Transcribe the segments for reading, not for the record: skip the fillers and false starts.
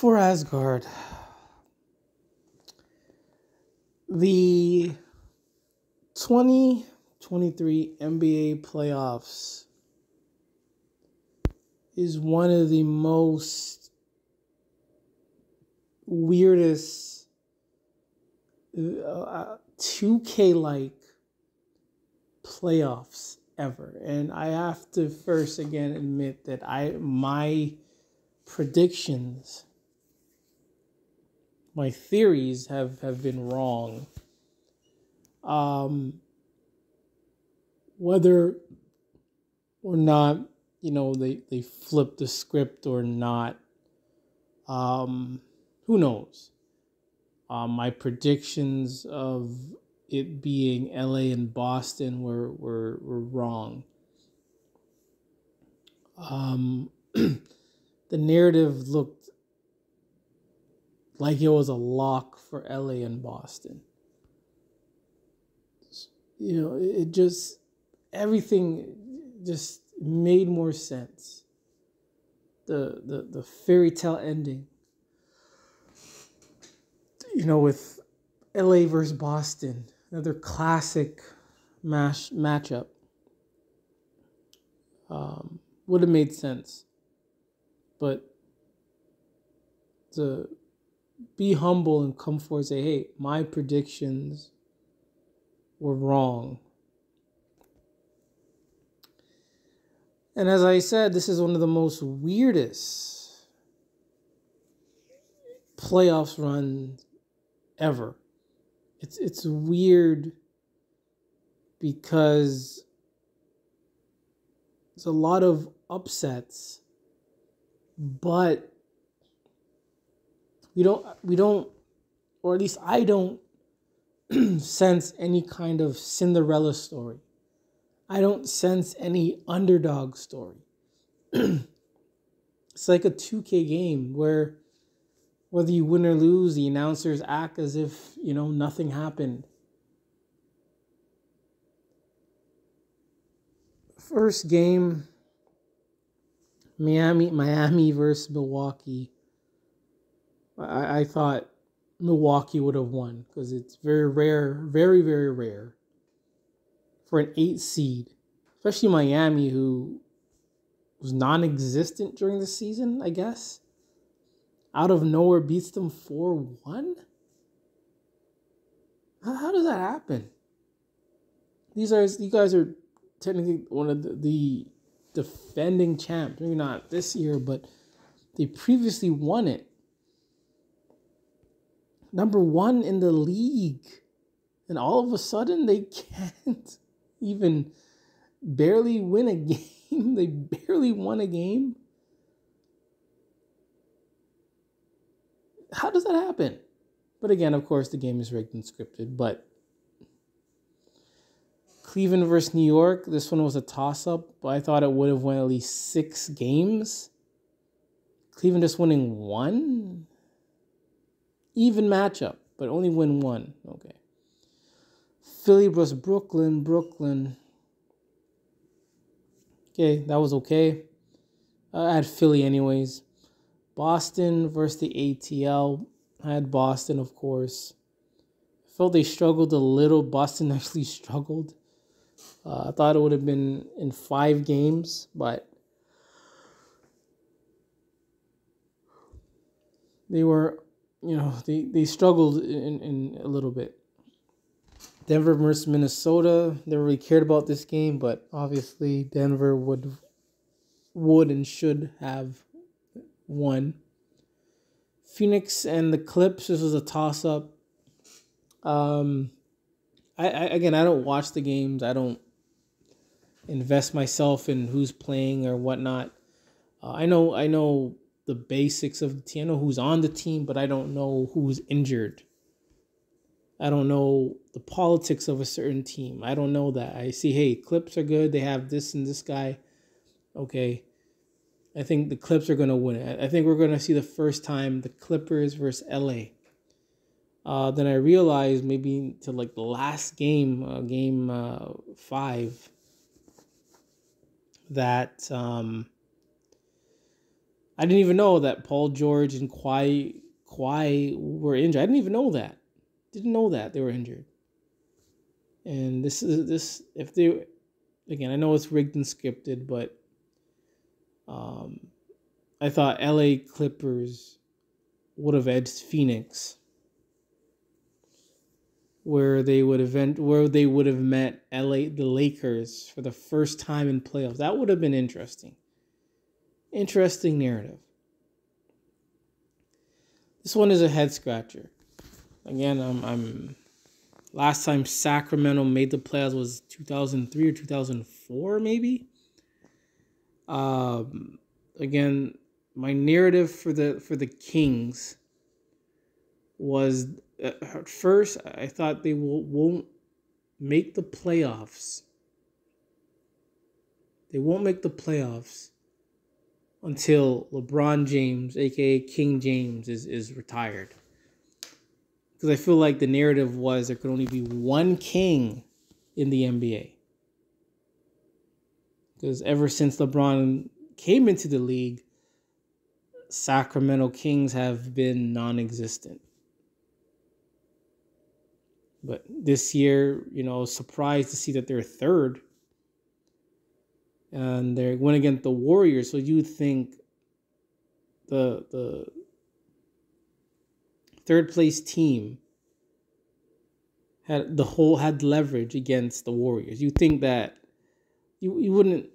For Asgard, the 2023 NBA playoffs is one of the most weirdest 2K-like playoffs ever. And I have to first again admit that my predictions, my theories have been wrong. Whether or not, they flipped the script or not, who knows? My predictions of it being LA and Boston were wrong. The narrative looked like it was a lock for LA and Boston. It just, everything just made more sense. The fairy tale ending, with LA versus Boston, another classic matchup, would have made sense. But to be humble and come forward and say, hey, my predictions were wrong. And as I said, this is one of the most weirdest playoffs runs ever. It's weird because there's a lot of upsets, but we don't, or at least I don't sense any kind of Cinderella story. I don't sense any underdog story. It's like a 2K game where whether you win or lose, the announcers act as if, nothing happened. First game, Miami versus Milwaukee. I thought Milwaukee would have won because it's very rare, very, very rare for an 8 seed, especially Miami, who was non-existent during the season, I guess. Out of nowhere beats them 4-1? How does that happen? You guys are technically one of the defending champs. Maybe not this year, but they previously won it. Number 1 in the league. And all of a sudden they can't even barely win a game. They barely won a game. How does that happen? But again, of course, the game is rigged and scripted. But Cleveland versus New York, this one was a toss-up, but I thought it would have won at least 6 games. Cleveland just winning 1? Even matchup, but only win 1. Okay. Philly versus Brooklyn. Okay, that was okay. I had Philly anyways. Boston versus the ATL. I had Boston, of course. I felt they struggled a little. Boston actually struggled. I thought it would have been in 5 games, but they were, they struggled in a little bit. Denver versus Minnesota. Never really cared about this game, but obviously Denver would and should have won. Phoenix and the Clips. This was a toss-up. I don't watch the games. I don't invest myself in who's playing or whatnot. I know the basics of the team. I know who's on the team, but I don't know who's injured. I don't know the politics of a certain team. I don't know that. I see, hey, Clips are good. They have this and this guy. Okay. I think the Clips are going to win it. I think we're going to see the first time the Clippers versus LA. Then I realized maybe to like the last game, game 5, that I didn't even know that Paul George and Kawhi were injured. I didn't even know that. Didn't know that they were injured. And this if they, again, I know it's rigged and scripted, but I thought LA Clippers would have edged Phoenix, where they would have met the Lakers for the first time in playoffs. That would have been interesting. Interesting narrative. This one is a head scratcher. Again, I'm last time Sacramento made the playoffs was 2003 or 2004, maybe. Again, my narrative for the Kings was, at first I thought they won't make the playoffs. They won't make the playoffs until LeBron James, aka King James, is retired. Because I feel like the narrative was there could only be one king in the NBA. Because ever since LeBron came into the league, Sacramento Kings have been non-existent. But this year, surprised to see that they're third. And they went against the Warriors, so you think the third place team had leverage against the Warriors. You think that you wouldn't,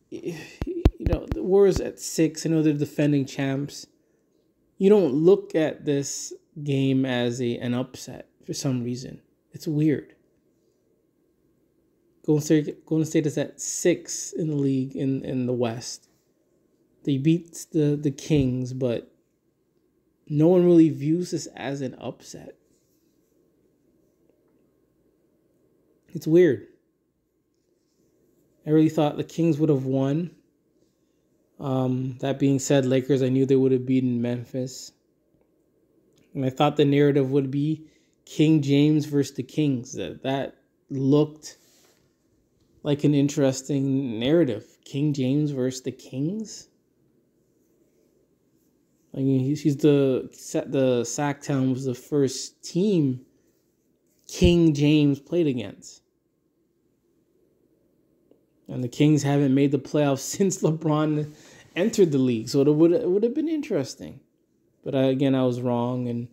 the Warriors at 6. I know they're defending champs. You don't look at this game as an upset for some reason. It's weird. Golden State is at 6 in the league in the West. They beat the Kings, but no one really views this as an upset. It's weird. I really thought the Kings would have won. That being said, Lakers, I knew they would have beaten Memphis. And I thought the narrative would be King James versus the Kings. That looked like an interesting narrative. King James versus the Kings? I mean, he's the Sacktown was the first team King James played against. And the Kings haven't made the playoffs since LeBron entered the league. So it would have been interesting. But I was wrong. And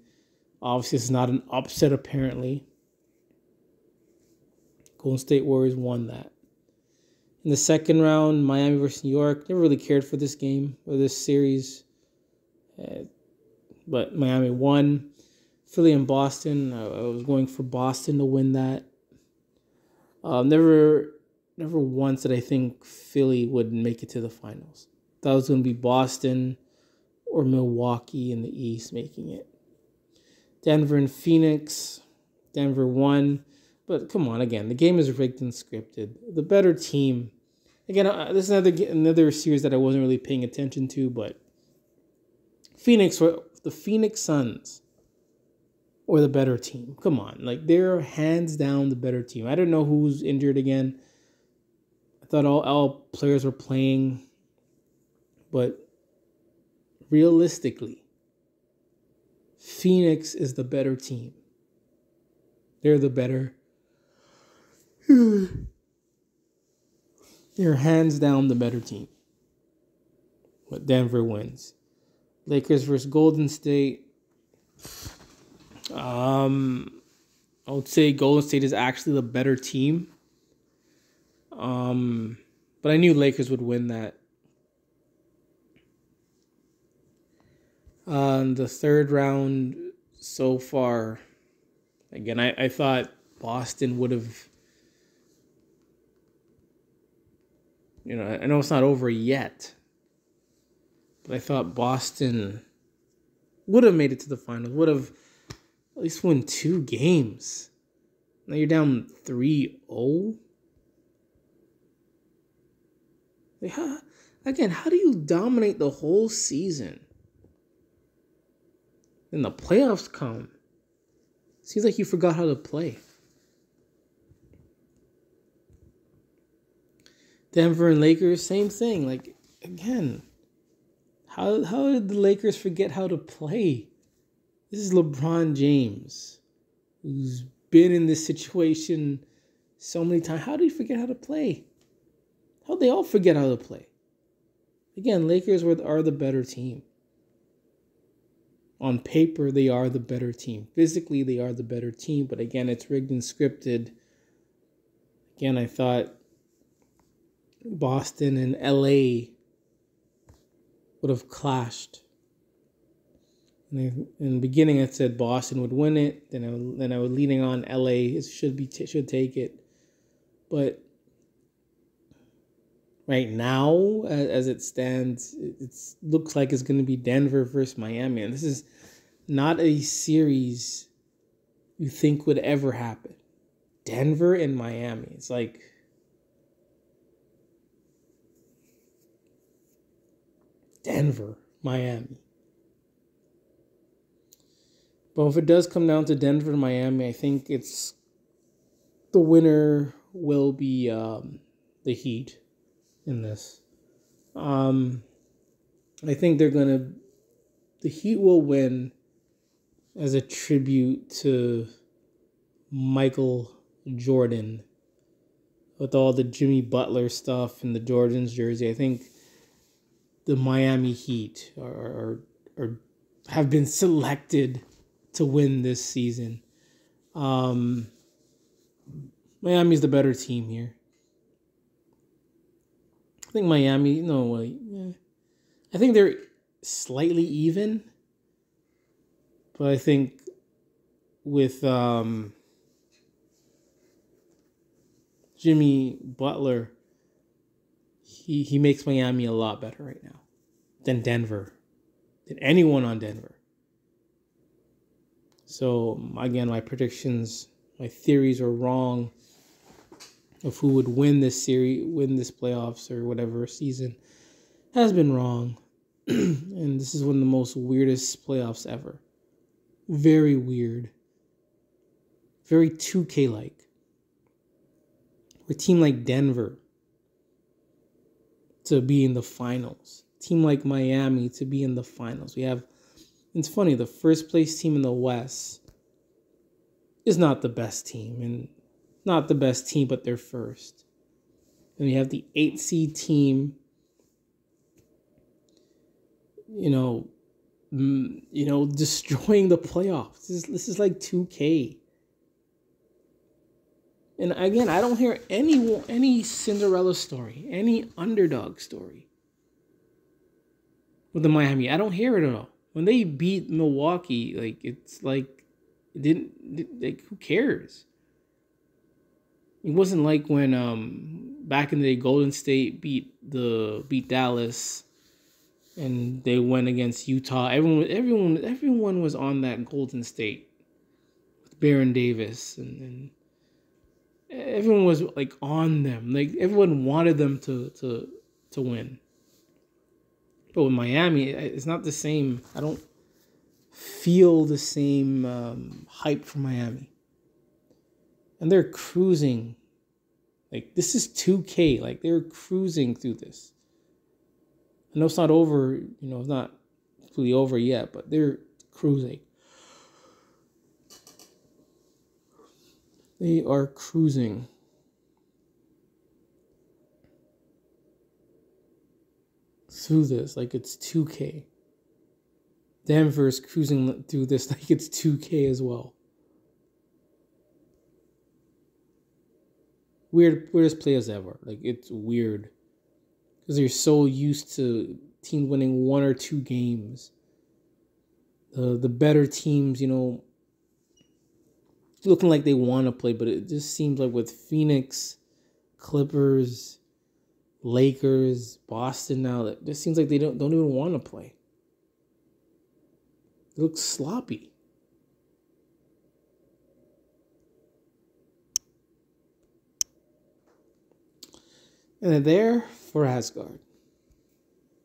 obviously it's not an upset apparently. Golden State Warriors won that. In the second round, Miami versus New York. Never really cared for this game or this series. But Miami won. Philly and Boston. I was going for Boston to win that. Never once did I think Philly would make it to the finals. Thought it was going to be Boston or Milwaukee in the East making it. Denver and Phoenix. Denver won. But come on, again, the game is rigged and scripted. The better team. Again, this is another series that I wasn't really paying attention to, but the Phoenix Suns were the better team. Come on, they're hands down the better team. I don't know who's injured again. I thought all players were playing, but realistically, Phoenix is the better team. They're the better. They're hands down the better team. But Denver wins. Lakers versus Golden State. I would say Golden State is actually the better team. But I knew Lakers would win that. The third round so far, again, I thought Boston would have, I know it's not over yet, but I thought Boston would have made it to the finals, would have at least won 2 games. Now you're down 3-0. Again, how do you dominate the whole season? Then the playoffs come. Seems like you forgot how to play. Denver and Lakers, same thing. Again, How did the Lakers forget how to play? This is LeBron James, who's been in this situation so many times. How did he forget how to play? How'd they all forget how to play? Again, Lakers are the better team. On paper, they are the better team. Physically, they are the better team. But again, it's rigged and scripted. Again, I thought Boston and LA would have clashed. In the beginning, I said Boston would win it. Then I was leaning on LA should take it. But right now, as it stands, it looks like it's going to be Denver versus Miami. And this is not a series you think would ever happen. Denver and Miami. It's like Denver, Miami. But if it does come down to Denver and Miami, I think it's the winner will be the Heat in this. I think the Heat will win as a tribute to Michael Jordan with all the Jimmy Butler stuff and the Jordan's jersey. I think the Miami Heat are have been selected to win this season. Miami's the better team here. I think Miami, I think they're slightly even. But I think with Jimmy Butler, he makes Miami a lot better right now than Denver, than anyone on Denver. So again, my predictions, my theories are wrong of who would win this series, win this playoffs or whatever season has been wrong. And this is one of the most weirdest playoffs ever. Very weird. Very 2K-like. A team like Denver to be in the finals. A team like Miami to be in the finals. It's funny, the first place team in the West is not the best team. And not the best team, but they're first. And we have the 8 seed team, destroying the playoffs. This is like 2K. And again, I don't hear any Cinderella story, any underdog story with the Miami. I don't hear it at all. When they beat Milwaukee, it's like who cares? It wasn't like when back in the day Golden State beat Dallas and they went against Utah. Everyone was on that Golden State with Baron Davis and everyone was like on them. Like everyone wanted them to win. But with Miami, it's not the same. I don't feel the same hype for Miami. And they're cruising. Like this is 2K. Like they're cruising through this. I know it's not over, it's not completely over yet, but they're cruising. They are cruising. Through this like it's 2K. Denver's cruising through this like it's 2K as well. Weirdest players ever. Like it's weird. Because you're so used to teams winning 1 or 2 games. The better teams, looking like they want to play, but it just seems like with Phoenix, Clippers, Lakers, Boston now, it just seems like they don't even want to play. It looks sloppy. And they're there for Asgard.